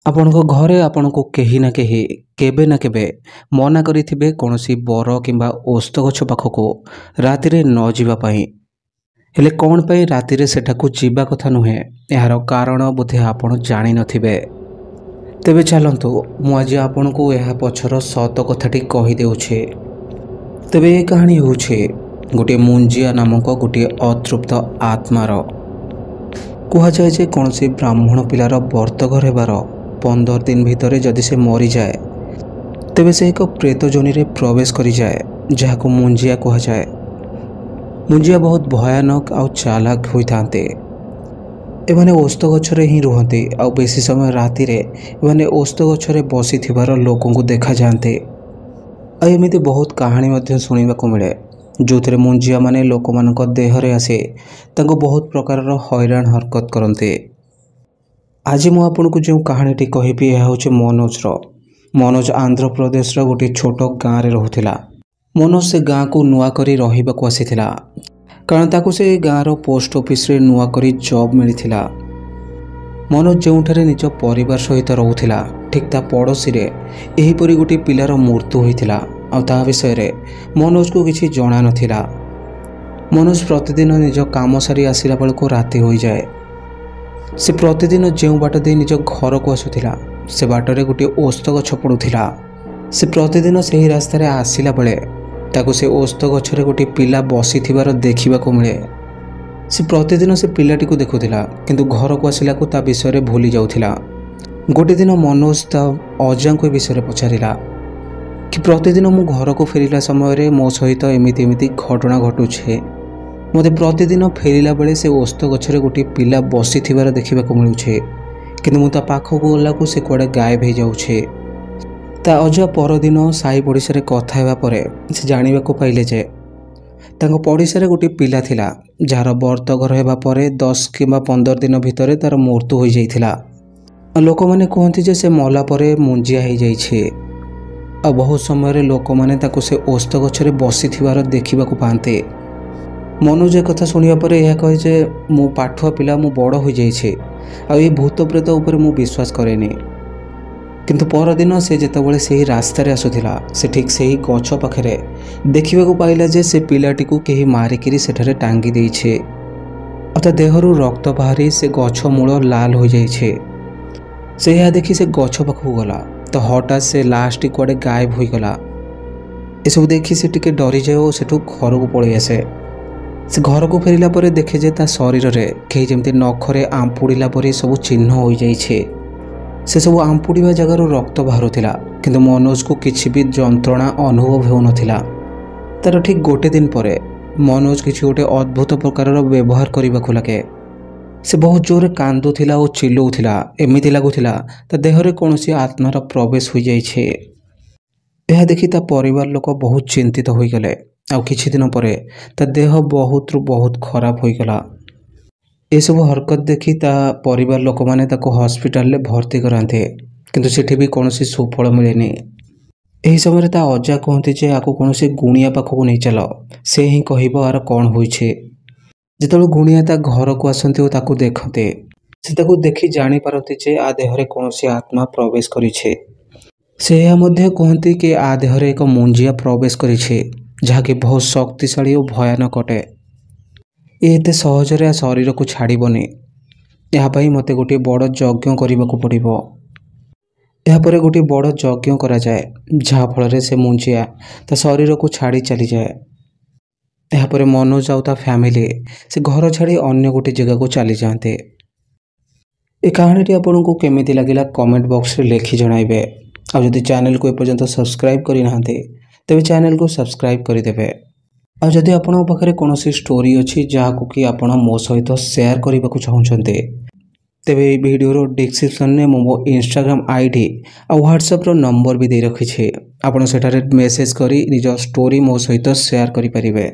ଆପଣଙ୍କ ଘରେ ଆପଣଙ୍କୁ କେହି ନା କେହି କେବେ ନା କେବେ ମନା କରିଥିବେ କୌଣସି ବର କିମ୍ବା ଓସ୍ତ ଗଛ ପାଖକୁ ରାତିରେ ନ ଯିବା ପାଇଁ। ହେଲେ କ'ଣ ପାଇଁ ରାତିରେ ସେଠାକୁ ଯିବା କଥା ନୁହେଁ, ଏହାର କାରଣ ବୋଧେ ଆପଣ ଜାଣିନଥିବେ। ତେବେ ଚାଲନ୍ତୁ ମୁଁ ଆଜି ଆପଣଙ୍କୁ ଏହା ପଛର ସତ କଥାଟି କହିଦେଉଛି। ତେବେ ଏ କାହାଣୀ ହେଉଛି ଗୋଟିଏ ମୁଞ୍ଜିଆ ନାମକ ଗୋଟିଏ ଅତୃପ୍ତ ଆତ୍ମାର। କୁହାଯାଏ ଯେ କୌଣସି ବ୍ରାହ୍ମଣ ପିଲାର ବର୍ତ୍ତଘର ହେବାର 15 ଦିନ ଭିତରେ ଯଦି ସେ ମରିଯାଏ ତେବେ ସେ ଏକ ପ୍ରେତ ଯୋନିରେ ପ୍ରବେଶ କରିଯାଏ, ଯାହାକୁ ମୁଞ୍ଜିଆ କୁହାଯାଏ। ମୁଞ୍ଜିଆ ବହୁତ ଭୟାନକ ଆଉ ଚାଲାକ ହୋଇଥାନ୍ତି। ଏମାନେ ଓସ୍ତ ଗଛରେ ହିଁ ରୁହନ୍ତି ଆଉ ବେଶୀ ସମୟ ରାତିରେ ଏମାନେ ଓସ୍ତ ଗଛରେ ବସିଥିବାର ଲୋକଙ୍କୁ ଦେଖାଯାଆନ୍ତି। ଆଉ ଏମିତି ବହୁତ କାହାଣୀ ମଧ୍ୟ ଶୁଣିବାକୁ ମିଳେ ଯେଉଁଥିରେ ମୁଞ୍ଜିଆ ମାନେ ଲୋକମାନଙ୍କ ଦେହରେ ଆସି ତାଙ୍କୁ ବହୁତ ପ୍ରକାରର ହଇରାଣ ହରକତ କରନ୍ତି। ଆଜି ମୁଁ ଆପଣଙ୍କୁ ଯେଉଁ କାହାଣୀଟି କହିବି ଏହା ହେଉଛି ମନୋଜର। ମନୋଜ ଆନ୍ଧ୍ରପ୍ରଦେଶର ଗୋଟିଏ ଛୋଟ ଗାଁରେ ରହୁଥିଲା। ମନୋଜ ସେ ଗାଁକୁ ନୂଆ କରି ରହିବାକୁ ଆସିଥିଲା, କାରଣ ତାକୁ ସେ ଗାଁର ପୋଷ୍ଟ ଅଫିସରେ ନୂଆ କରି ଜବ୍ ମିଳିଥିଲା। ମନୋଜ ଯେଉଁଠାରେ ନିଜ ପରିବାର ସହିତ ରହୁଥିଲା ଠିକ୍ ତା ପଡ଼ୋଶୀରେ ଏହିପରି ଗୋଟିଏ ପିଲାର ମୃତ୍ୟୁ ହୋଇଥିଲା ଆଉ ତା ବିଷୟରେ ମନୋଜକୁ କିଛି ଜଣାନଥିଲା। ମନୋଜ ପ୍ରତିଦିନ ନିଜ କାମ ସାରି ଆସିଲା ବେଳକୁ ରାତି ହୋଇଯାଏ। ସେ ପ୍ରତିଦିନ ଯେଉଁ ବାଟ ଦେଇ ନିଜ ଘରକୁ ଆସୁଥିଲା ସେ ବାଟରେ ଗୋଟିଏ ଓସ୍ତ ଗଛ ପଡ଼ୁଥିଲା। ସେ ପ୍ରତିଦିନ ସେହି ରାସ୍ତାରେ ଆସିଲା ବେଳେ ତାକୁ ସେ ଓସ୍ତ ଗଛରେ ଗୋଟିଏ ପିଲା ବସିଥିବାର ଦେଖିବାକୁ ମିଳେ। ସେ ପ୍ରତିଦିନ ସେ ପିଲାଟିକୁ ଦେଖୁଥିଲା, କିନ୍ତୁ ଘରକୁ ଆସିଲାକୁ ତା ବିଷୟରେ ଭୁଲି ଯାଉଥିଲା। ଗୋଟିଏ ଦିନ ମନୋଜ ତା ଅଜାଙ୍କୁ ଏ ବିଷୟରେ ପଚାରିଲା କି ପ୍ରତିଦିନ ମୁଁ ଘରକୁ ଫେରିଲା ସମୟରେ ମୋ ସହିତ ଏମିତି ଘଟଣା ଘଟୁଛି। ମୋତେ ପ୍ରତିଦିନ ଫେରିଲା ବେଳେ ସେ ଓସ୍ତ ଗଛରେ ଗୋଟିଏ ପିଲା ବସିଥିବାର ଦେଖିବାକୁ ମିଳୁଛି, କିନ୍ତୁ ମୁଁ ତା ପାଖକୁ ଗଲାକୁ ସେ କୁଆଡ଼େ ଗାୟବ ହୋଇଯାଉଛି। ତା ଅଜା ପରଦିନ ସାହି ପଡ଼ିଶାରେ କଥା ହେବା ପରେ ସେ ଜାଣିବାକୁ ପାଇଲେ ଯେ ତାଙ୍କ ପଡ଼ିଶାରେ ଗୋଟିଏ ପିଲା ଥିଲା ଯାହାର ବର୍ତ୍ତଘର ହେବା ପରେ 10 କିମ୍ବା 15 ଦିନ ଭିତରେ ତାର ମୃତ୍ୟୁ ହୋଇଯାଇଥିଲା। ଲୋକମାନେ କୁହନ୍ତି ଯେ ସେ ମଲା ପରେ ମୁଞ୍ଜିଆ ହୋଇଯାଇଛି। ଆଉ ବହୁତ ସମୟରେ ଲୋକମାନେ ତାକୁ ସେ ଓସ୍ତ ଗଛରେ ବସିଥିବାର ଦେଖିବାକୁ ପାଆନ୍ତି। ମନୋଜ କଥା ଶୁଣିବା ପରେ ଏହା କହେ ଯେ ମୁଁ ପାଠୁଆ ପିଲା, ମୁଁ ବଡ଼ ହୋଇଯାଇଛି ଆଉ ଏ ଭୂତ ପ୍ରେତ ଉପରେ ମୁଁ ବିଶ୍ୱାସ କରେନି। କିନ୍ତୁ ପରଦିନ ସେ ଯେତେବେଳେ ସେହି ରାସ୍ତାରେ ଆସୁଥିଲା ସେ ଠିକ୍ ସେହି ଗଛ ପାଖରେ ଦେଖିବାକୁ ପାଇଲା ଯେ ସେ ପିଲାଟିକୁ କେହି ମାରିକିରି ସେଠାରେ ଟାଙ୍ଗି ଦେଇଛି ଆଉ ତା ଦେହରୁ ରକ୍ତ ବାହାରି ସେ ଗଛ ମୂଳ ଲାଲ ହୋଇଯାଇଛି। ସେ ଏହା ଦେଖି ସେ ଗଛ ପାଖକୁ ଗଲା ତ ହଠାତ୍ ସେ ଲାଷ୍ଟଟି କୁଆଡ଼େ ଗାୟବ ହୋଇଗଲା। ଏସବୁ ଦେଖି ସେ ଟିକେ ଡରିଯାଏ ଓ ସେଠୁ ଘରକୁ ପଳେଇ ଆସେ। ସେ ଘରକୁ ଫେରିଲା ପରେ ଦେଖେ ଯେ ତା ଶରୀରରେ କେହି ଯେମିତି ନଖରେ ଆମ୍ପୁଡ଼ିଲା ପରି ସବୁ ଚିହ୍ନ ହୋଇଯାଇଛି। ସେ ସବୁ ଆମ୍ପୁଡ଼ିବା ଜାଗାରୁ ରକ୍ତ ବାହାରୁଥିଲା, କିନ୍ତୁ ମନୋଜକୁ କିଛି ବି ଯନ୍ତ୍ରଣା ଅନୁଭବ ହେଉନଥିଲା। ତାର ଠିକ୍ ଗୋଟେ ଦିନ ପରେ ମନୋଜ କିଛି ଗୋଟେ ଅଦ୍ଭୁତ ପ୍ରକାରର ବ୍ୟବହାର କରିବାକୁ ଲାଗେ। ସେ ବହୁତ ଜୋରରେ କାନ୍ଦୁଥିଲା ଓ ଚିଲ୍ଲାଉଥିଲା। ଏମିତି ଲାଗୁଥିଲା ତା ଦେହରେ କୌଣସି ଆତ୍ମାର ପ୍ରବେଶ ହୋଇଯାଇଛି। ଏହା ଦେଖି ତା ପରିବାର ଲୋକ ବହୁତ ଚିନ୍ତିତ ହୋଇଗଲେ ଆଉ କିଛି ଦିନ ପରେ ତା ଦେହ ବହୁତରୁ ବହୁତ ଖରାପ ହୋଇଗଲା। ଏସବୁ ହରକତ ଦେଖି ତା ପରିବାର ଲୋକମାନେ ତାକୁ ହସ୍ପିଟାଲରେ ଭର୍ତ୍ତି କରାନ୍ତି, କିନ୍ତୁ ସେଠି ବି କୌଣସି ସୁଫଳ ମିଳେନି। ଏହି ସମୟରେ ତା ଅଜା କୁହନ୍ତି ଯେ ଆକୁ କୌଣସି ଗୁଣିଆ ପାଖକୁ ନେଇ ଚାଲ, ସେ ହିଁ କହିବ ଆର କ'ଣ ହୋଇଛି। ଯେତେବେଳେ ଗୁଣିଆ ତା ଘରକୁ ଆସନ୍ତି ଓ ତାକୁ ଦେଖନ୍ତି ସେ ତାକୁ ଦେଖି ଜାଣିପାରନ୍ତି ଯେ ଆ ଦେହରେ କୌଣସି ଆତ୍ମା ପ୍ରବେଶ କରିଛି। ସେ ଏହା ମଧ୍ୟ କୁହନ୍ତି କି ଆ ଦେହରେ ଏକ ମୁଞ୍ଜିଆ ପ୍ରବେଶ କରିଛି, ଯାହାକି ବହୁତ ଶକ୍ତିଶାଳୀ ଓ ଭୟାନକ ଅଟେ। ଏତେ ସହଜରେ ଶରୀରକୁ ଛାଡ଼ିବନି। ଏହା ପାଇଁ ମୋତେ ଗୋଟିଏ ବଡ଼ ଯଜ୍ଞ କରିବାକୁ ପଡ଼ିବ। ଏହାପରେ ଗୋଟିଏ ବଡ଼ ଯଜ୍ଞ କରାଯାଏ, ଯାହାଫଳରେ ସେ ମୁଞ୍ଜିଆ ତା ଶରୀରକୁ ଛାଡ଼ି ଚାଲିଯାଏ। ଏହାପରେ ମନୋଜ ଆଉ ତା ଫ୍ୟାମିଲି ସେ ଘର ଛାଡ଼ି ଅନ୍ୟ ଗୋଟିଏ ଜାଗାକୁ ଚାଲିଯାଆନ୍ତି। ଏ କାହାଣୀଟି ଆପଣଙ୍କୁ କେମିତି ଲାଗିଲା କମେଣ୍ଟ ବକ୍ସରେ ଲେଖି ଜଣାଇବେ। ଆଉ ଯଦି ଚ୍ୟାନେଲକୁ ଏପର୍ଯ୍ୟନ୍ତ ସବସ୍କ୍ରାଇବ୍ କରିନାହାନ୍ତି ତେବେ ଚ୍ୟାନେଲକୁ ସବସ୍କ୍ରାଇବ୍ କରିଦେବେ। ଆଉ ଯଦି ଆପଣଙ୍କ ପାଖରେ କୌଣସି ଷ୍ଟୋରି ଅଛି ଯାହାକୁ କି ଆପଣ ମୋ ସହିତ ସେୟାର କରିବାକୁ ଚାହୁଁଛନ୍ତି ତେବେ ଏହି ଭିଡ଼ିଓର ଡିସ୍କ୍ରିପ୍ସନରେ ମୁଁ ମୋ ଇନଷ୍ଟାଗ୍ରାମ ଆଇଡି ଆଉ ହ୍ୱାଟ୍ସଆପ୍ର ନମ୍ବର ବି ଦେଇ ରଖିଛି। ଆପଣ ସେଠାରେ ମେସେଜ କରି ନିଜ ଷ୍ଟୋରି ମୋ ସହିତ ସେୟାର କରିପାରିବେ।